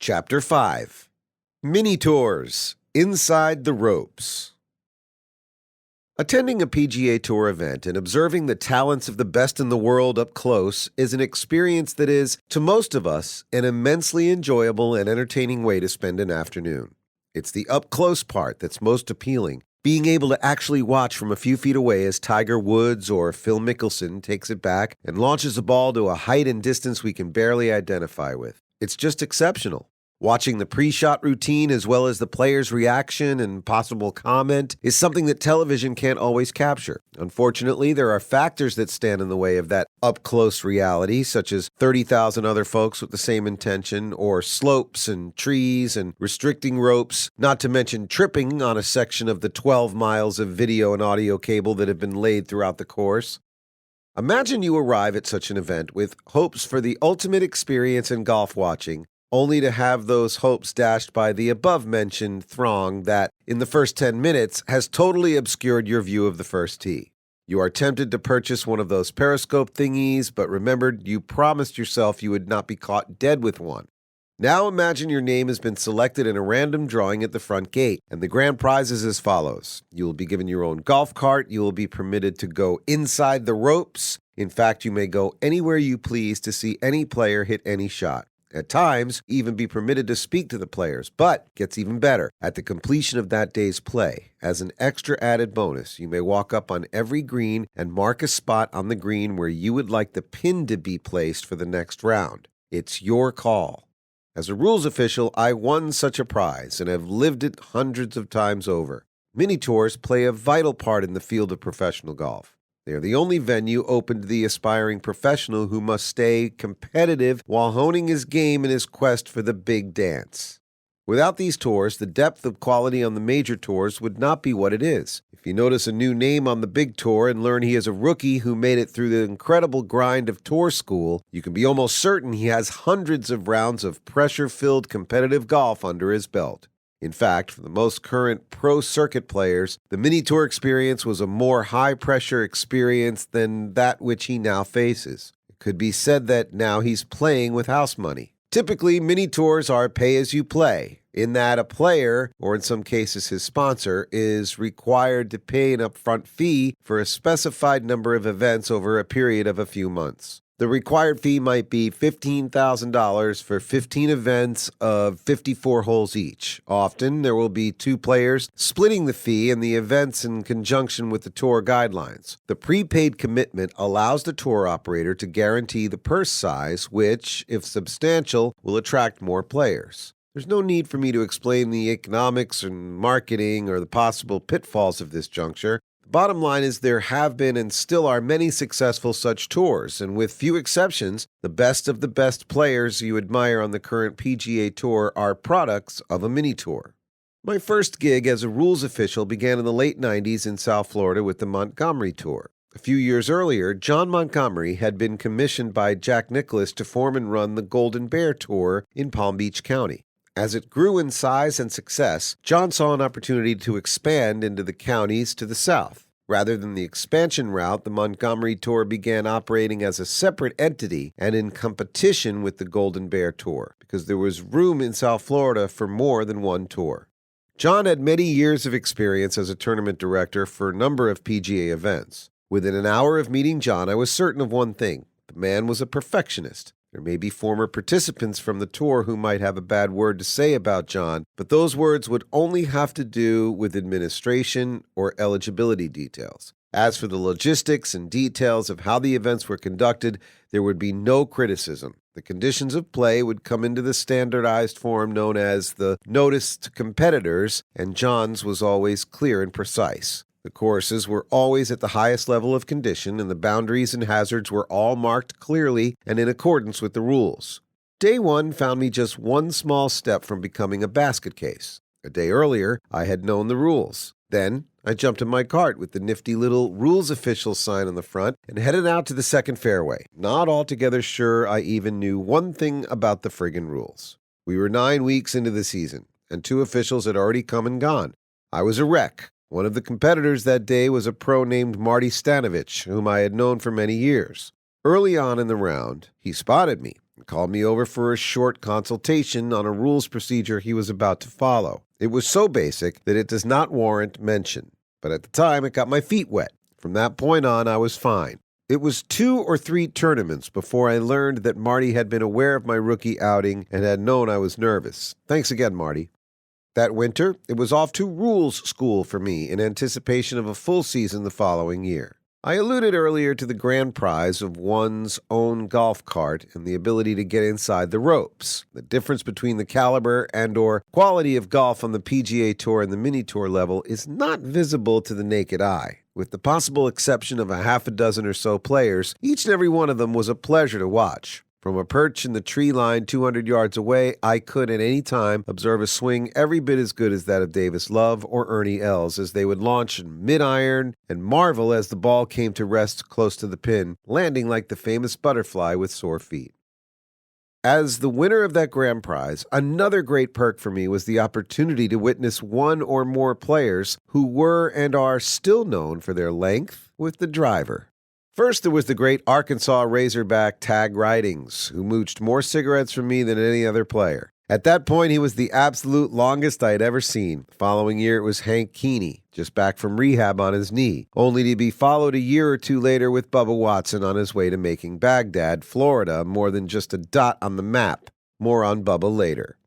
Chapter 5 Mini Tours Inside the Ropes. Attending a PGA Tour event and observing the talents of the best in the world up close is an experience that is, to most of us, an immensely enjoyable and entertaining way to spend an afternoon. It's the up-close part that's most appealing, being able to actually watch from a few feet away as Tiger Woods or Phil Mickelson takes it back and launches a ball to a height and distance we can barely identify with. It's just exceptional. Watching the pre-shot routine as well as the player's reaction and possible comment is something that television can't always capture. Unfortunately, there are factors that stand in the way of that up-close reality, such as 30,000 other folks with the same intention, or slopes and trees and restricting ropes, not to mention tripping on a section of the 12 miles of video and audio cable that have been laid throughout the course. Imagine you arrive at such an event with hopes for the ultimate experience in golf watching, only to have those hopes dashed by the above-mentioned throng that, in the first 10 minutes, has totally obscured your view of the first tee. You are tempted to purchase one of those periscope thingies, but remembered you promised yourself you would not be caught dead with one. Now imagine your name has been selected in a random drawing at the front gate, and the grand prize is as follows. You will be given your own golf cart, you will be permitted to go inside the ropes. In fact, you may go anywhere you please to see any player hit any shot. At times, even be permitted to speak to the players, but gets even better. At the completion of that day's play, as an extra added bonus, you may walk up on every green and mark a spot on the green where you would like the pin to be placed for the next round. It's your call. As a rules official, I won such a prize and have lived it hundreds of times over. Mini tours play a vital part in the field of professional golf. They are the only venue open to the aspiring professional who must stay competitive while honing his game in his quest for the big dance. Without these tours, the depth of quality on the major tours would not be what it is. If you notice a new name on the big tour and learn he is a rookie who made it through the incredible grind of tour school, you can be almost certain he has hundreds of rounds of pressure-filled competitive golf under his belt. In fact, for the most current pro circuit players, the mini tour experience was a more high-pressure experience than that which he now faces. It could be said that now he's playing with house money. Typically, mini tours are pay-as-you-play, in that a player, or in some cases his sponsor, is required to pay an upfront fee for a specified number of events over a period of a few months. The required fee might be $15,000 for 15 events of 54 holes each. Often, there will be two players splitting the fee and the events in conjunction with the tour guidelines. The prepaid commitment allows the tour operator to guarantee the purse size, which, if substantial, will attract more players. There's no need for me to explain the economics and marketing or the possible pitfalls of this juncture. Bottom line is there have been and still are many successful such tours, and with few exceptions, the best of the best players you admire on the current PGA Tour are products of a mini tour. My first gig as a rules official began in the late 90s in South Florida with the Montgomery Tour. A few years earlier, John Montgomery had been commissioned by Jack Nicklaus to form and run the Golden Bear Tour in Palm Beach County. As it grew in size and success, John saw an opportunity to expand into the counties to the south. Rather than the expansion route, the Montgomery Tour began operating as a separate entity and in competition with the Golden Bear Tour, because there was room in South Florida for more than one tour. John had many years of experience as a tournament director for a number of PGA events. Within an hour of meeting John, I was certain of one thing. The man was a perfectionist. There may be former participants from the tour who might have a bad word to say about John, but those words would only have to do with administration or eligibility details. As for the logistics and details of how the events were conducted, there would be no criticism. The conditions of play would come into the standardized form known as the Notice to Competitors, and John's was always clear and precise. The courses were always at the highest level of condition, and the boundaries and hazards were all marked clearly and in accordance with the rules. Day one found me just one small step from becoming a basket case. A day earlier, I had known the rules. Then, I jumped in my cart with the nifty little rules official sign on the front and headed out to the second fairway, not altogether sure I even knew one thing about the friggin' rules. We were 9 weeks into the season, and 2 officials had already come and gone. I was a wreck. One of the competitors that day was a pro named Marty Stanovich, whom I had known for many years. Early on in the round, he spotted me and called me over for a short consultation on a rules procedure he was about to follow. It was so basic that it does not warrant mention, but at the time it got my feet wet. From that point on, I was fine. It was 2 or 3 tournaments before I learned that Marty had been aware of my rookie outing and had known I was nervous. Thanks again, Marty. That winter, it was off to rules school for me in anticipation of a full season the following year. I alluded earlier to the grand prize of one's own golf cart and the ability to get inside the ropes. The difference between the caliber and/or quality of golf on the PGA Tour and the Mini Tour level is not visible to the naked eye. With the possible exception of a half a dozen or so players, each and every one of them was a pleasure to watch. From a perch in the tree line 200 yards away, I could at any time observe a swing every bit as good as that of Davis Love or Ernie Els as they would launch in mid-iron and marvel as the ball came to rest close to the pin, landing like the famous butterfly with sore feet. As the winner of that grand prize, another great perk for me was the opportunity to witness one or more players who were and are still known for their length with the driver. First, there was the great Arkansas Razorback Tag Ridings, who mooched more cigarettes from me than any other player. At that point, he was the absolute longest I had ever seen. The following year, it was Hank Keeney, just back from rehab on his knee, only to be followed a year or two later with Bubba Watson on his way to making Baghdad, Florida, more than just a dot on the map. More on Bubba later.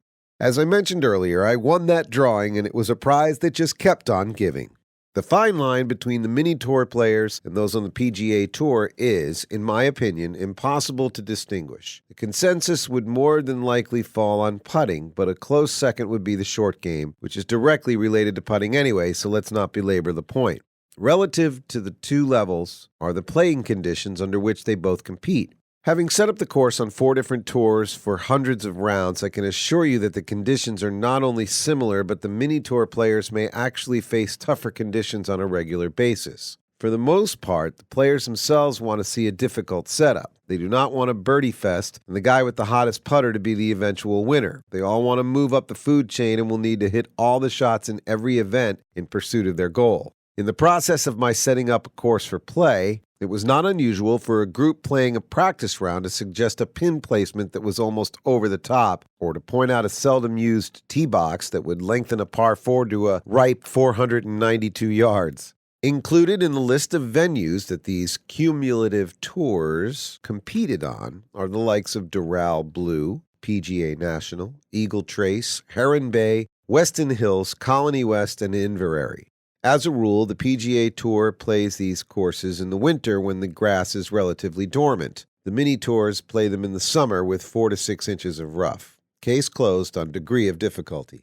As I mentioned earlier, I won that drawing, and it was a prize that just kept on giving. The fine line between the Mini Tour players and those on the PGA Tour is, in my opinion, impossible to distinguish. The consensus would more than likely fall on putting, but a close second would be the short game, which is directly related to putting anyway, so let's not belabor the point. Relative to the two levels are the playing conditions under which they both compete. Having set up the course on 4 different tours for hundreds of rounds, I can assure you that the conditions are not only similar, but the Mini Tour players may actually face tougher conditions on a regular basis. For the most part, the players themselves want to see a difficult setup. They do not want a birdie fest and the guy with the hottest putter to be the eventual winner. They all want to move up the food chain and will need to hit all the shots in every event in pursuit of their goal. In the process of my setting up a course for play, it was not unusual for a group playing a practice round to suggest a pin placement that was almost over the top, or to point out a seldom used tee box that would lengthen a par 4 to a ripe 492 yards. Included in the list of venues that these cumulative tours competed on are the likes of Doral Blue, PGA National, Eagle Trace, Heron Bay, Weston Hills, Colony West, and Inverary. As a rule, the PGA Tour plays these courses in the winter when the grass is relatively dormant. The Mini Tours play them in the summer with 4 to 6 inches of rough. Case closed on degree of difficulty.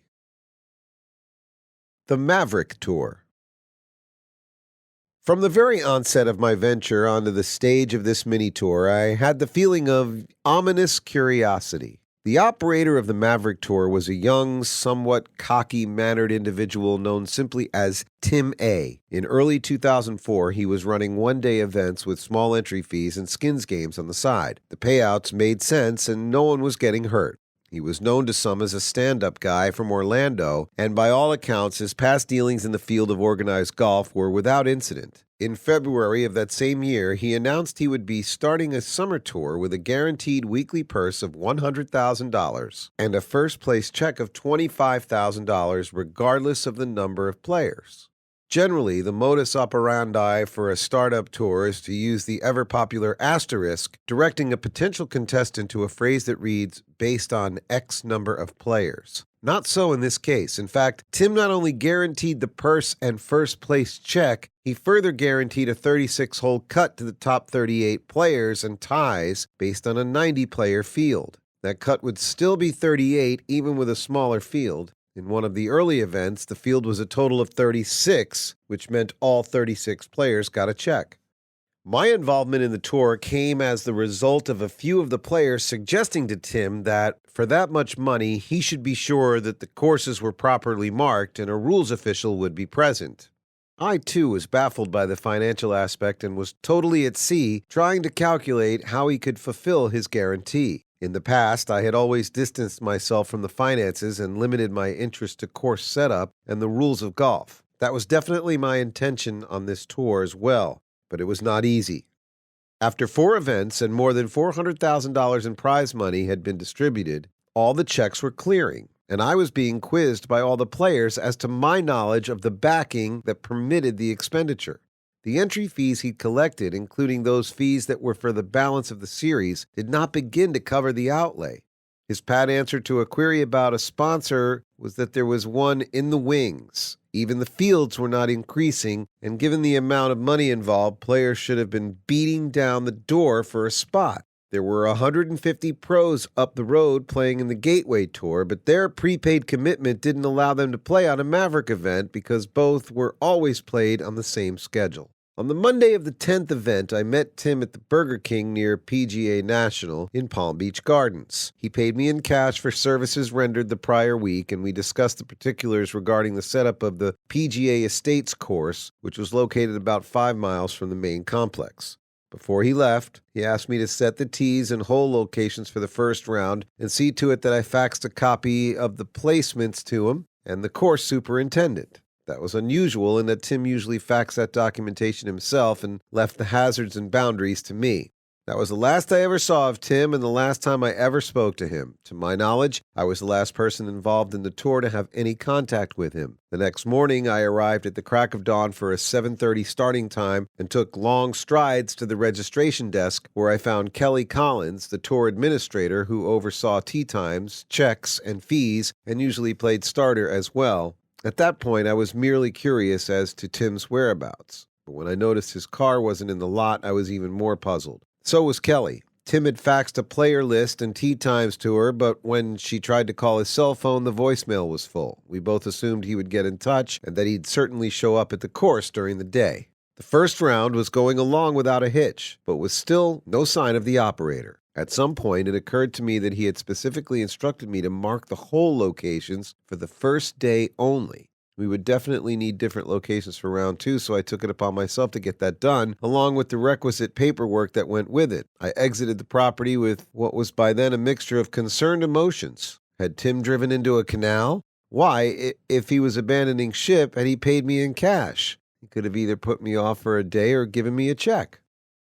The Maverick Tour. From the very onset of my venture onto the stage of this Mini Tour, I had the feeling of ominous curiosity. The operator of the Maverick Tour was a young, somewhat cocky-mannered individual known simply as Tim A. In early 2004, he was running one-day events with small entry fees and skins games on the side. The payouts made sense, and no one was getting hurt. He was known to some as a stand-up guy from Orlando, and by all accounts, his past dealings in the field of organized golf were without incident. In February of that same year, he announced he would be starting a summer tour with a guaranteed weekly purse of $100,000 and a first-place check of $25,000 regardless of the number of players. Generally, the modus operandi for a startup tour is to use the ever-popular asterisk, directing a potential contestant to a phrase that reads, based on X number of players. Not so in this case. In fact, Tim not only guaranteed the purse and first-place check, he further guaranteed a 36-hole cut to the top 38 players and ties based on a 90-player field. That cut would still be 38 even with a smaller field. In one of the early events, the field was a total of 36, which meant all 36 players got a check. My involvement in the tour came as the result of a few of the players suggesting to Tim that, for that much money, he should be sure that the courses were properly marked and a rules official would be present. I, too, was baffled by the financial aspect and was totally at sea, trying to calculate how he could fulfill his guarantee. In the past, I had always distanced myself from the finances and limited my interest to course setup and the rules of golf. That was definitely my intention on this tour as well, but it was not easy. After 4 events and more than $400,000 in prize money had been distributed, all the checks were clearing, and I was being quizzed by all the players as to my knowledge of the backing that permitted the expenditure. The entry fees he'd collected, including those fees that were for the balance of the series, did not begin to cover the outlay. His pat answer to a query about a sponsor was that there was one in the wings. Even the fields were not increasing, and given the amount of money involved, players should have been beating down the door for a spot. There were 150 pros up the road playing in the Gateway Tour, but their prepaid commitment didn't allow them to play on a Maverick event because both were always played on the same schedule. On the Monday of the 10th event, I met Tim at the Burger King near PGA National in Palm Beach Gardens. He paid me in cash for services rendered the prior week, and we discussed the particulars regarding the setup of the PGA Estates course, which was located about 5 miles from the main complex. Before he left, he asked me to set the tees and hole locations for the first round and see to it that I faxed a copy of the placements to him and the course superintendent. That was unusual in that Tim usually faxed that documentation himself and left the hazards and boundaries to me. That was the last I ever saw of Tim and the last time I ever spoke to him. To my knowledge, I was the last person involved in the tour to have any contact with him. The next morning, I arrived at the crack of dawn for a 7:30 starting time and took long strides to the registration desk where I found Kelly Collins, the tour administrator who oversaw tee times, checks, and fees, and usually played starter as well. At that point, I was merely curious as to Tim's whereabouts. But when I noticed his car wasn't in the lot, I was even more puzzled. So was Kelly. Tim had faxed a player list and tee times to her, but when she tried to call his cell phone, the voicemail was full. We both assumed he would get in touch and that he'd certainly show up at the course during the day. The first round was going along without a hitch, but was still no sign of the operator. At some point, it occurred to me that he had specifically instructed me to mark the hole locations for the first day only. We would definitely need different locations for round 2, so I took it upon myself to get that done, along with the requisite paperwork that went with it. I exited the property with what was by then a mixture of concerned emotions. Had Tim driven into a canal? Why, if he was abandoning ship, had he paid me in cash? He could have either put me off for a day or given me a check.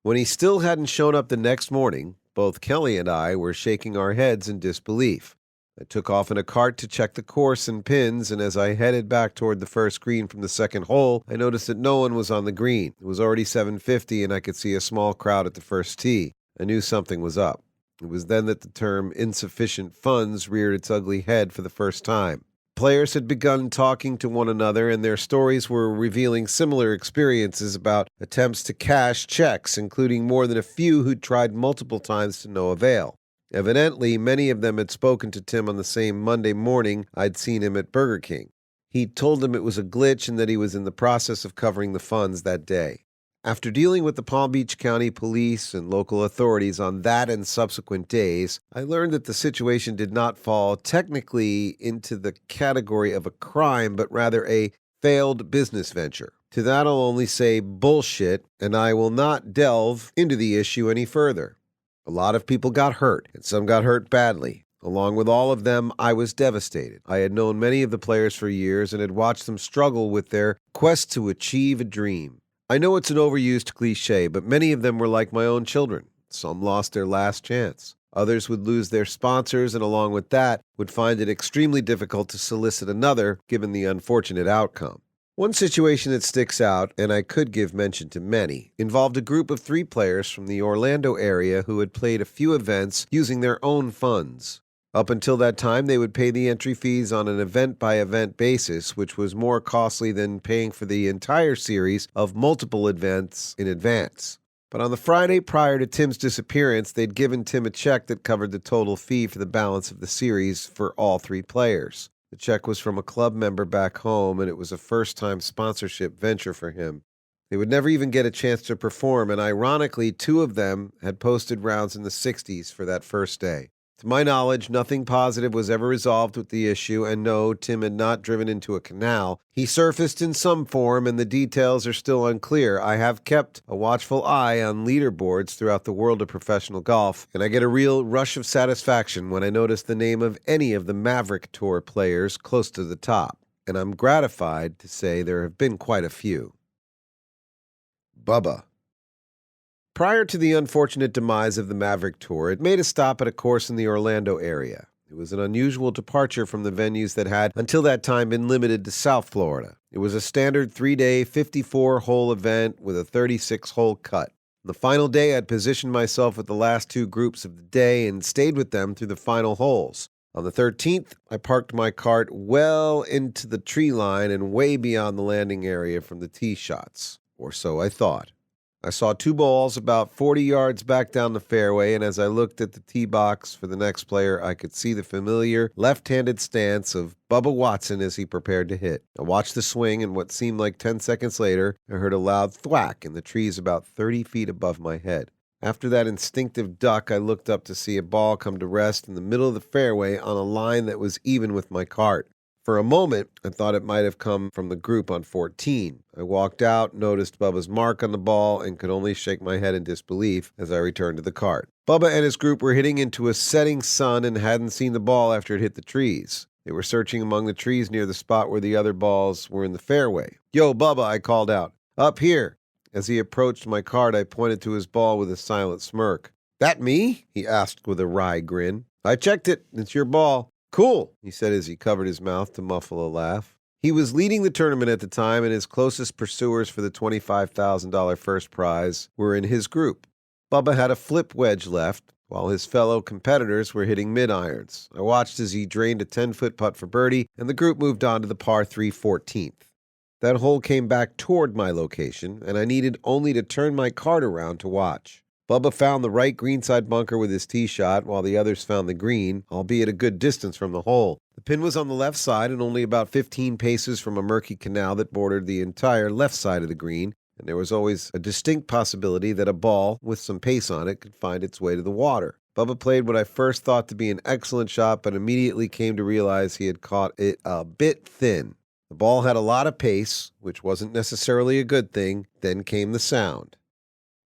When he still hadn't shown up the next morning, both Kelly and I were shaking our heads in disbelief. I took off in a cart to check the course and pins, and as I headed back toward the first green from the second hole, I noticed that no one was on the green. It was already 7:50, and I could see a small crowd at the first tee. I knew something was up. It was then that the term insufficient funds reared its ugly head for the first time. Players had begun talking to one another, and their stories were revealing similar experiences about attempts to cash checks, including more than a few who'd tried multiple times to no avail. Evidently, many of them had spoken to Tim on the same Monday morning I'd seen him at Burger King. He'd told them it was a glitch and that he was in the process of covering the funds that day. After dealing with the Palm Beach County Police and local authorities on that and subsequent days, I learned that the situation did not fall technically into the category of a crime, but rather a failed business venture. To that I'll only say bullshit, and I will not delve into the issue any further. A lot of people got hurt, and some got hurt badly. Along with all of them, I was devastated. I had known many of the players for years and had watched them struggle with their quest to achieve a dream. I know it's an overused cliche, but many of them were like my own children. Some lost their last chance. Others would lose their sponsors, and along with that, would find it extremely difficult to solicit another, given the unfortunate outcome. One situation that sticks out, and I could give mention to many, involved a group of 3 players from the Orlando area who had played a few events using their own funds. Up until that time, they would pay the entry fees on an event-by-event basis, which was more costly than paying for the entire series of multiple events in advance. But on the Friday prior to Tim's disappearance, they'd given Tim a check that covered the total fee for the balance of the series for all 3 players. The check was from a club member back home, and it was a first-time sponsorship venture for him. They would never even get a chance to perform, and ironically, 2 of them had posted rounds in the 60s for that first day. To my knowledge, nothing positive was ever resolved with the issue, and no, Tim had not driven into a canal. He surfaced in some form, and the details are still unclear. I have kept a watchful eye on leaderboards throughout the world of professional golf, and I get a real rush of satisfaction when I notice the name of any of the Maverick Tour players close to the top, and I'm gratified to say there have been quite a few. Bubba. Prior to the unfortunate demise of the Maverick Tour, it made a stop at a course in the Orlando area. It was an unusual departure from the venues that had, until that time, been limited to South Florida. It was a standard 3-day, 54-hole event with a 36-hole cut. The final day, I'd positioned myself with the last two groups of the day and stayed with them through the final holes. On the 13th, I parked my cart well into the tree line and way beyond the landing area from the tee shots, or so I thought. I saw two balls about 40 yards back down the fairway, and as I looked at the tee box for the next player, I could see the familiar left-handed stance of Bubba Watson as he prepared to hit. I watched the swing, and what seemed like 10 seconds later, I heard a loud thwack in the trees about 30 feet above my head. After that instinctive duck, I looked up to see a ball come to rest in the middle of the fairway on a line that was even with my cart. For a moment, I thought it might have come from the group on 14. I walked out, noticed Bubba's mark on the ball, and could only shake my head in disbelief as I returned to the cart. Bubba and his group were hitting into a setting sun and hadn't seen the ball after it hit the trees. They were searching among the trees near the spot where the other balls were in the fairway. "Yo, Bubba," I called out. "Up here." As he approached my cart, I pointed to his ball with a silent smirk. "That me?" he asked with a wry grin. "I checked it. It's your ball." "Cool," he said as he covered his mouth to muffle a laugh. He was leading the tournament at the time, and his closest pursuers for the $25,000 first prize were in his group. Bubba had a flip wedge left, while his fellow competitors were hitting mid-irons. I watched as he drained a 10-foot putt for birdie, and the group moved on to the par 3 14th. That hole came back toward my location, and I needed only to turn my cart around to watch. Bubba found the right greenside bunker with his tee shot, while the others found the green, albeit a good distance from the hole. The pin was on the left side and only about 15 paces from a murky canal that bordered the entire left side of the green, and there was always a distinct possibility that a ball with some pace on it could find its way to the water. Bubba played what I first thought to be an excellent shot, but immediately came to realize he had caught it a bit thin. The ball had a lot of pace, which wasn't necessarily a good thing. Then came the sound.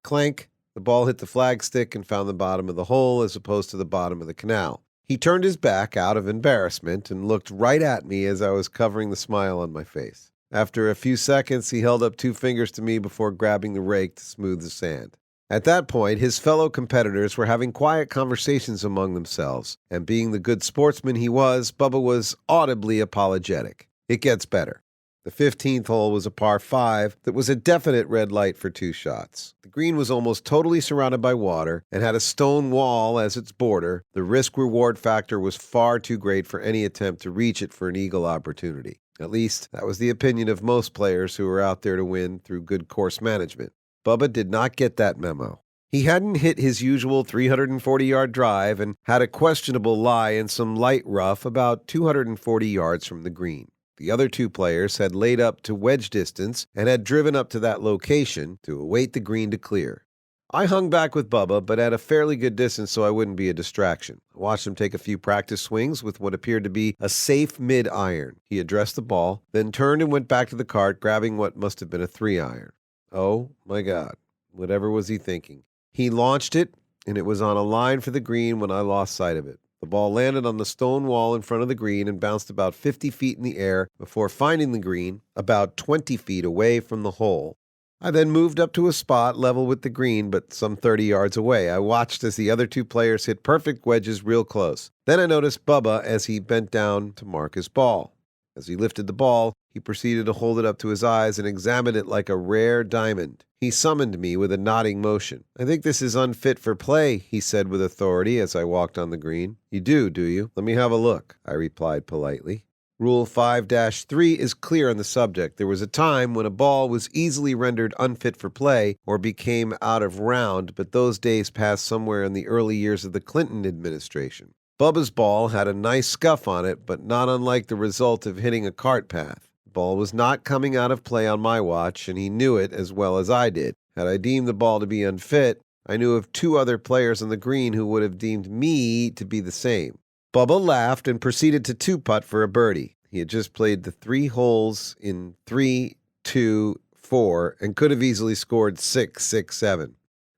Clank. The ball hit the flagstick and found the bottom of the hole as opposed to the bottom of the canal. He turned his back out of embarrassment and looked right at me as I was covering the smile on my face. After a few seconds, he held up 2 fingers to me before grabbing the rake to smooth the sand. At that point, his fellow competitors were having quiet conversations among themselves, and being the good sportsman he was, Bubba was audibly apologetic. It gets better. The 15th hole was a par 5 that was a definite red light for 2 shots. The green was almost totally surrounded by water and had a stone wall as its border. The risk-reward factor was far too great for any attempt to reach it for an eagle opportunity. At least, that was the opinion of most players who were out there to win through good course management. Bubba did not get that memo. He hadn't hit his usual 340-yard drive and had a questionable lie in some light rough about 240 yards from the green. The other 2 players had laid up to wedge distance and had driven up to that location to await the green to clear. I hung back with Bubba, but at a fairly good distance so I wouldn't be a distraction. I watched him take a few practice swings with what appeared to be a safe mid-iron. He addressed the ball, then turned and went back to the cart, grabbing what must have been a 3-iron. Oh, my God. Whatever was he thinking? He launched it, and it was on a line for the green when I lost sight of it. The ball landed on the stone wall in front of the green and bounced about 50 feet in the air before finding the green about 20 feet away from the hole. I then moved up to a spot level with the green, but some 30 yards away. I watched as the other 2 players hit perfect wedges real close. Then I noticed Bubba as he bent down to mark his ball. As he lifted the ball, he proceeded to hold it up to his eyes and examined it like a rare diamond. He summoned me with a nodding motion. "I think this is unfit for play," he said with authority as I walked on the green. "You do you? Let me have a look," I replied politely. Rule 5-3 is clear on the subject. There was a time when a ball was easily rendered unfit for play or became out of round, but those days passed somewhere in the early years of the Clinton administration. Bubba's ball had a nice scuff on it, but not unlike the result of hitting a cart path. The ball was not coming out of play on my watch, and he knew it as well as I did. Had I deemed the ball to be unfit, I knew of 2 other players on the green who would have deemed me to be the same. Bubba laughed and proceeded to 2-putt for a birdie. He had just played the 3 holes in 3, 2, 4, and could have easily scored 6, 6, 7.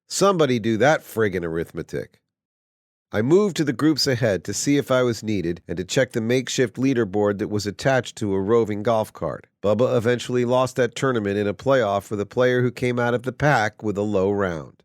Somebody do that friggin' arithmetic. I moved to the groups ahead to see if I was needed and to check the makeshift leaderboard that was attached to a roving golf cart. Bubba eventually lost that tournament in a playoff with a player who came out of the pack with a low round.